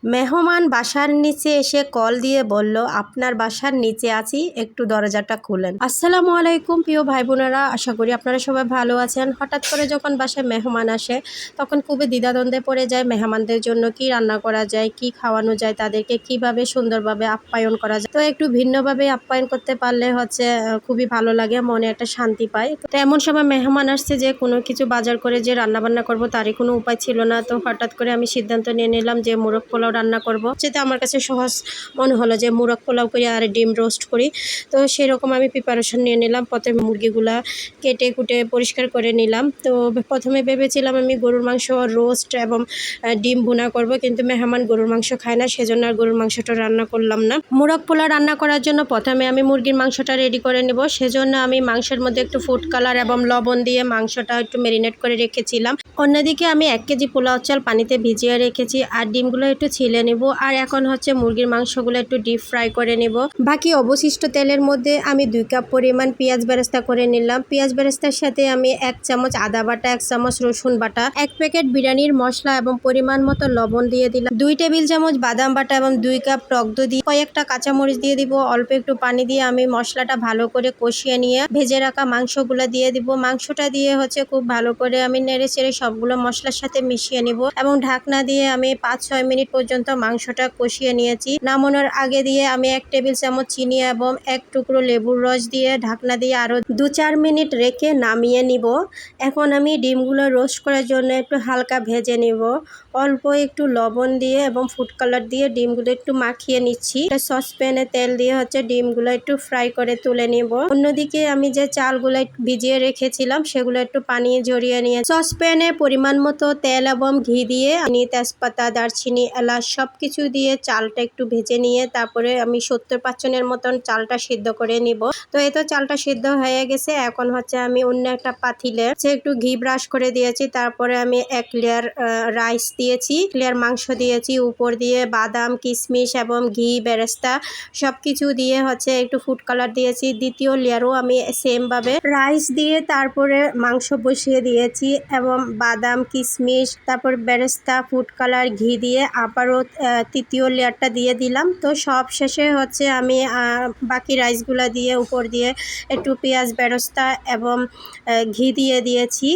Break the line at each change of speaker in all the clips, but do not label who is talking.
মেহমান বাসার নিচে এসে কল দিয়ে বলল, আপনার বাসার নিচে আছি, একটু দরজাটা খুলেন। আসসালামু আলাইকুম প্রিয় ভাই বোনেরা, আশা করি আপনারা সবাই ভালো আছেন। হঠাৎ করে যখন বাসায় মেহমান আসে তখন খুবই দ্বিধাদ্বন্দ্বে পড়ে যায় মেহমানদের জন্য কি রান্না করা যায়, কি খাওয়ানো যায়, তাদেরকে কিভাবে সুন্দরভাবে আপ্যায়ন করা যায়। তো একটু ভিন্নভাবে আপ্যায়ন করতে পারলে খুবই ভালো লাগে, মনে একটা শান্তি পায়। তো এমন সময় মেহমান আসছে যে কোনো কিছু বাজার করে যে রান্না বান্না করবো তারই কোনো উপায় ছিল না। তো হঠাৎ করে আমি সিদ্ধান্ত নিয়ে নিলাম যে মোরগ পোলাও রান্না করব। যেটা আমার কাছে সহজ মনে হলো যে মোরগ পোলাও করি আর ডিম রোস্ট করি। তো সেরকম আমি প্রিপারেশন নিয়ে নিলাম। প্রথমে মুরগিগুলা কেটে কুটে পরিষ্কার করে নিলাম। তো প্রথমে ভেবেছিলাম আমি গরুর মাংস রোস্ট এবং ডিম ভুনা করব, কিন্তু মেহমান গরুর মাংস খায় না, সেজন্য আর গরুর মাংসটা রান্না করলাম না। মোরগ পোলাও রান্না করার জন্য প্রথমে আমি মুরগির মাংসটা রেডি করে নেব। সেজন্য আমি মাংসের মধ্যে একটু ফুড কালার এবং লবণ দিয়ে মাংসটা একটু ম্যারিনেট করে রেখেছিলাম। অন্যদিকে আমি 1 কেজি পোলাও চাল পানিতে ভিজিয়ে রেখেছি, আর ডিমগুলো একটু ছিলে নেব। আর এখন মুরগির মাংসগুলো একটু ডিপ ফ্রাই করে নেব। বাকি অবশিষ্ট তেলের মধ্যে আমি 2 কাপ পরিমাণ পেঁয়াজ বেরেস্তা করে নিলাম। পেঁয়াজ বেরেস্তার সাথে আমি 1 চামচ আদা বাটা, 1 চামচ রসুন বাটা, 1 প্যাকেট বিরিয়ানির মশলা এবং পরিমাণ মতো লবণ দিয়ে দিলাম। 2 টেবিল চামচ বাদাম বাটা এবং 2 কাপ টক দই দিয়ে কয়েকটা কাঁচামরিচ দিয়ে দিব। অল্প একটু পানি দিয়ে আমি মশলাটা ভালো করে কষিয়ে নিয়ে ভেজে রাখা মাংসগুলো দিয়ে দিব। মাংসটা দিয়ে খুব ভালো করে আমি নেড়ে চেড়ে সবগুলো মশলার সাথে মিশিয়ে নিব এবং ঢাকনা দিয়ে আমি 5-6 মিনিট পর্যন্ত মাংসটা কষিয়ে নিয়েছি। নামানোর আগে দিয়ে আমি 1 টেবিল চামচ চিনি এবং 1 টুকরো লেবুর রস দিয়ে ঢাকনা দিয়ে আরও 2-4 মিনিট রেখে নামিয়ে নিব। এখন আমি ডিমগুলো রোস্ট করার জন্য একটু হালকা ভেজে নিব। অল্প একটু লবণ দিয়ে এবং ফুড কালার দিয়ে ডিমগুলো একটু মাখিয়ে নিচ্ছি। সসপ্যানে তেল দিয়ে ডিমগুলো একটু ফ্রাই করে তুলে নিব। অন্যদিকে আমি যে চালগুলো ভিজিয়ে রেখেছিলাম সেগুলো একটু পানি ঝরিয়ে নিয়ে সসপ্যানে পরিমাণ মতো তেল এবং ঘি দিয়ে তেজপাতা, দারচিনি, এলাচ সবকিছু দিয়ে চালটা একটু ভেজে নিয়ে তারপরে আমি 70% মতন চালটা সিদ্ধ করে নিব। তো এই তো চালটা সিদ্ধ হয়ে গেছে। এখন আমি অন্য একটা পাতিলে একটু ঘি ব্রাশ করে দিয়েছি। তারপরে আমি 1 লেয়ার রাইস দিয়েছি, লেয়ার মাংস দিয়েছি, উপর দিয়ে বাদাম, কিশমিশ এবং ঘি বেরেস্তা সবকিছু দিয়ে একটু ফুড কালার দিয়েছি। দ্বিতীয় লেয়ারও আমি সেম ভাবে রাইস দিয়ে তারপরে মাংস বসিয়ে দিয়েছি এবং বাদাম, কিশমিশ, তারপর বেরেস্তা, ফুড কালার, ঘি দিয়ে আবারও তৃতীয় লেয়ারটা দিয়ে দিলাম। তো সব শেষে আমি বাকি রাইসগুলো দিয়ে উপর দিয়ে একটু পেঁয়াজ বেরেস্তা এবং ঘি দিয়ে দিয়েছি।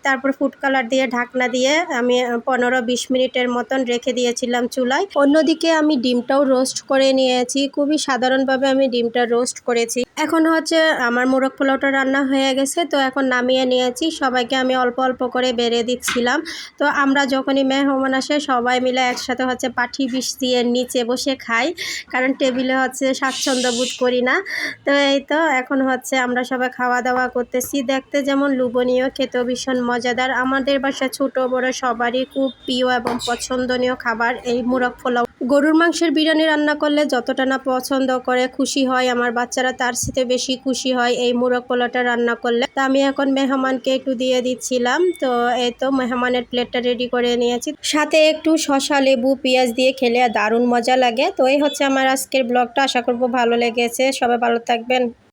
তারপর ফুড কালার দিয়ে ঢাকনা দিয়ে আমি 15-20 মিনিটের মতন রেখে দিয়েছিলাম চুলায়। অন্যদিকে আমি ডিমটাও রোস্ট করে নিয়েছি। খুবই সাধারণভাবে আমি ডিমটা রোস্ট করেছি। এখন আমার মোরগ পোলাওটা রান্না হয়ে গেছে। তো এখন নামিয়ে নিয়েছি। সবাইকে আমি অল্প অল্প করে বেড়ে দিচ্ছিলাম। তো আমরা যখনই মেহমান আসে সবাই মিলে একসাথে পাটি বিছিয়ে নিচে বসে খাই, কারণ টেবিলে স্বাচ্ছন্দ্য বোধ করি না। তো এই তো এখন আমরা সবাই খাওয়া দাওয়া করতেছি। দেখতে যেমন লোভনীয়, খেতেও ভীষণ মজাদার। আমাদের বাসায় ছোট বড় সবারই খুব প্রিয় এবং পছন্দনীয় খাবার এই মোরগ পোলাও। গরুর মাংসের বিরিয়ানি রান্না করলে যতটা না পছন্দ করে খুশি হয় আমার বাচ্চারা, তার সাথে বেশি খুশি হয় এই মোরগ পোলাওটা রান্না করলে। তা আমি এখন মেহমানকে একটু দিয়ে দিচ্ছিলাম। তো এই তো মেহমানের প্লেটটা রেডি করে নিয়েছি। সাথে একটু শসা, লেবু, পেঁয়াজ দিয়ে খেলে দারুণ মজা লাগে। তো এই আমার আজকের ব্লগটা। আশা করব ভালো লেগেছে। সবাই ভালো থাকবেন।